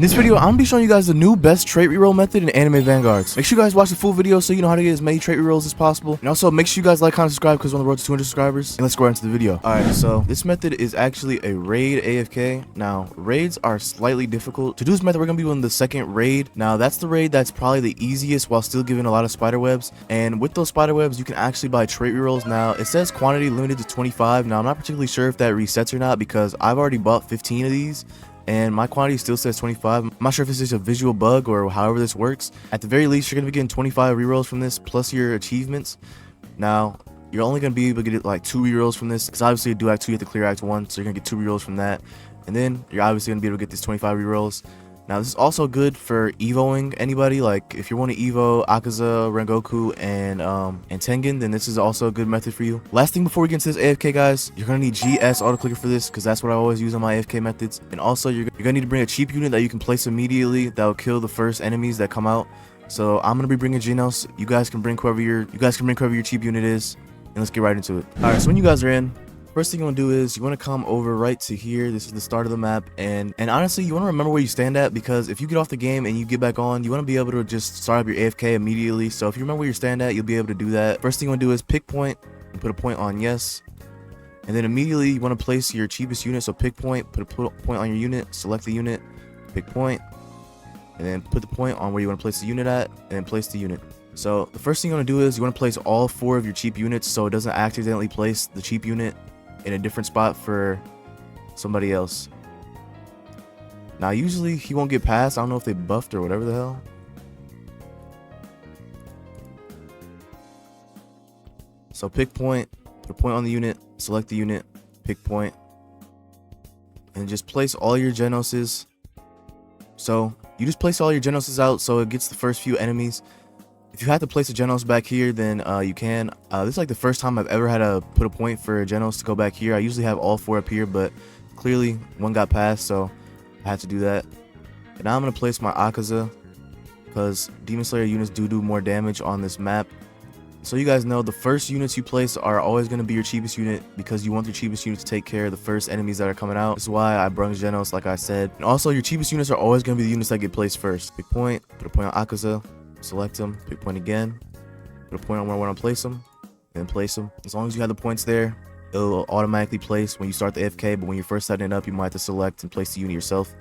In this video, I'm gonna be showing you guys the new best trait reroll method in Anime Vanguards. Make sure you guys watch the full video so you know how to get as many trait rerolls as possible. And also make sure you guys like, comment, subscribe because we're on the road to 200 subscribers. And let's go right into the video. Alright, so this method is actually a raid AFK. Now, raids are slightly difficult. To do this method, we're gonna be on the second raid. Now, that's the raid that's probably the easiest while still giving a lot of spider webs. And with those spider webs, you can actually buy trait rerolls. Now, it says quantity limited to 25. Now, I'm not particularly sure if that resets or not because I've already bought 15 of these. And my quantity still says 25. I'm not sure if it's just a visual bug or however this works. At the very least, you're going to be getting 25 rerolls from this plus your achievements. Now, you're only going to be able to get like 2 rerolls from this because obviously you do Act 2, you have to clear Act 1. So you're going to get 2 rerolls from that. And then you're obviously going to be able to get these 25 rerolls. Now, this is also good for evoing anybody. Like, if you want to evo Akaza, Rengoku, and Tengen, then this is also a good method for you. Last thing before we get into this AFK, guys, you're going to need GS autoclicker for this, because that's what I always use on my AFK methods. And also, you're going to need to bring a cheap unit that you can place immediately that will kill the first enemies that come out. So, I'm going to be bringing Genos. You guys can bring whoever your cheap unit is, and let's get right into it. Alright, so when you guys are in, first thing you want to do is you want to come over right to here. This is the start of the map, and honestly, you want to remember where you stand at, because if you get off the game and you get back on, you want to be able to just start up your AFK immediately. So if you remember where you stand at, you'll be able to do that. First thing you want to do is pick point and put a point on yes, and then immediately you want to place your cheapest unit. So pick point, put a point on your unit, select the unit, pick point, and then put the point on where you want to place the unit at, and then place the unit. So the first thing you want to do is you want to place all 4 of your cheap units so it doesn't accidentally place the cheap unit in a different spot for somebody else. Now, usually he won't get past. I don't know if they buffed or whatever the hell. So pick point, put a point on the unit, select the unit, pick point, and just place all your Genoses. So you just place all your Genoses out so it gets the first few enemies. If you have to place a Genos back here, then you can. This is like the first time I've ever had to put a point for a Genos to go back here. I usually have all 4 up here, but clearly one got passed, so I had to do that. And now I'm going to place my Akaza, because Demon Slayer units do more damage on this map. So you guys know the first units you place are always going to be your cheapest unit, because you want your cheapest unit to take care of the first enemies that are coming out. This is why I brung Genos, like I said. And also, your cheapest units are always going to be the units that get placed first. Pick point, put a point on Akaza, select them, pick point again, put a point on where I want to place them, and place them. As long as you have the points there, it'll automatically place when you start the AFK, but when you're first setting it up, you might have to select and place the unit yourself.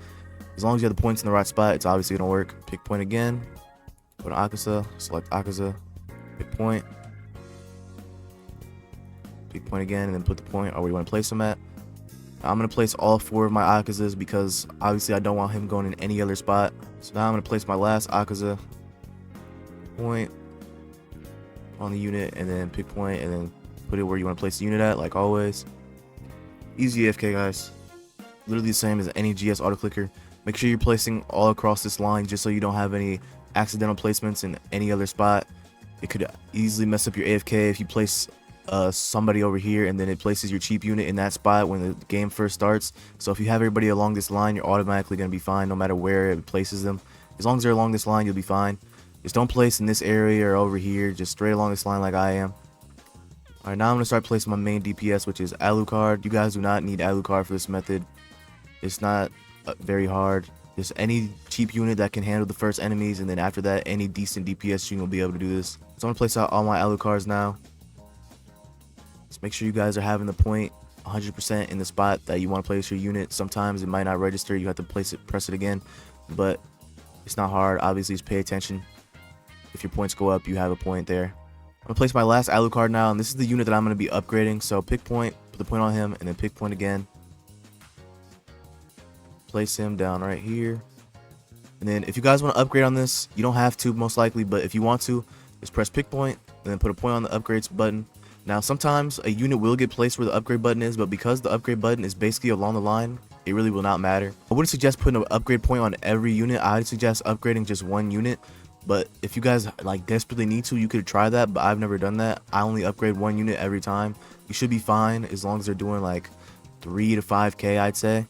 As long as you have the points in the right spot, it's obviously going to work. Pick point again, put on Akaza, select Akaza, pick point again, and then put the point where you want to place them at. I'm going to place all 4 of my Akazas because obviously I don't want him going in any other spot. So now I'm going to place my last Akaza, point on the unit, and then pick point, and then put it where you want to place the unit at, like always. Easy AFK, guys. Literally the same as any GS auto clicker. Make sure you're placing all across this line just so you don't have any accidental placements in any other spot. It could easily mess up your AFK if you place somebody over here and then it places your cheap unit in that spot when the game first starts. So if you have everybody along this line, you're automatically going to be fine no matter where it places them. As long as they're along this line, you'll be fine. Just don't place in this area or over here. Just straight along this line like I am. Alright, now I'm going to start placing my main DPS, which is Alucard. You guys do not need Alucard for this method. It's not very hard. Just any cheap unit that can handle the first enemies, and then after that, any decent DPS unit will be able to do this. So I'm going to place out all my Alucards now. Just make sure you guys are having the point 100% in the spot that you want to place your unit. Sometimes it might not register. You have to press it again. But it's not hard. Obviously, just pay attention. If your points go up, you have a point there. I'm going to place my last Alucard now, and this is the unit that I'm going to be upgrading. So pick point, put the point on him, and then pick point again. Place him down right here. And then if you guys want to upgrade on this, you don't have to most likely, but if you want to, just press pick point, and then put a point on the upgrades button. Now, sometimes a unit will get placed where the upgrade button is, but because the upgrade button is basically along the line, it really will not matter. I wouldn't suggest putting an upgrade point on every unit. I'd suggest upgrading just one unit. But if you guys like desperately need to, you could try that, but I've never done that. I only upgrade one unit every time. You should be fine as long as they're doing like 3 to 5k, I'd say.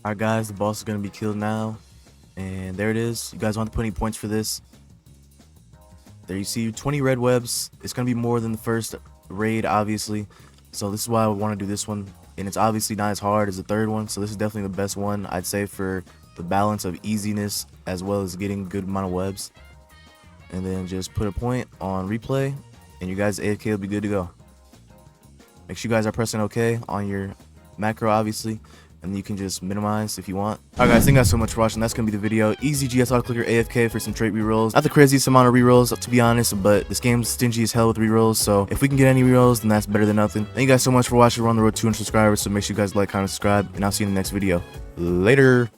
Alright guys, the boss is going to be killed now. And there it is. You guys want to put any points for this? There you see 20 red webs. It's going to be more than the first raid, obviously. So this is why I want to do this one and it's obviously not as hard as the third one, so this is definitely the best one, I'd say, for the balance of easiness as well as getting good amount of webs. And then just put a point on replay, and you guys AFK will be good to go. Make sure you guys are pressing OK on your macro, obviously, and you can just minimize if you want. Alright guys, thank you guys so much for watching. That's gonna be the video. Easy GS auto clicker AFK for some trait rerolls. Not the craziest amount of rerolls, to be honest, but this game's stingy as hell with rerolls, so if we can get any rerolls, then that's better than nothing. Thank you guys so much for watching. We're on the road to 200 subscribers, so make sure you guys like, comment, subscribe, and I'll see you in the next video. Later.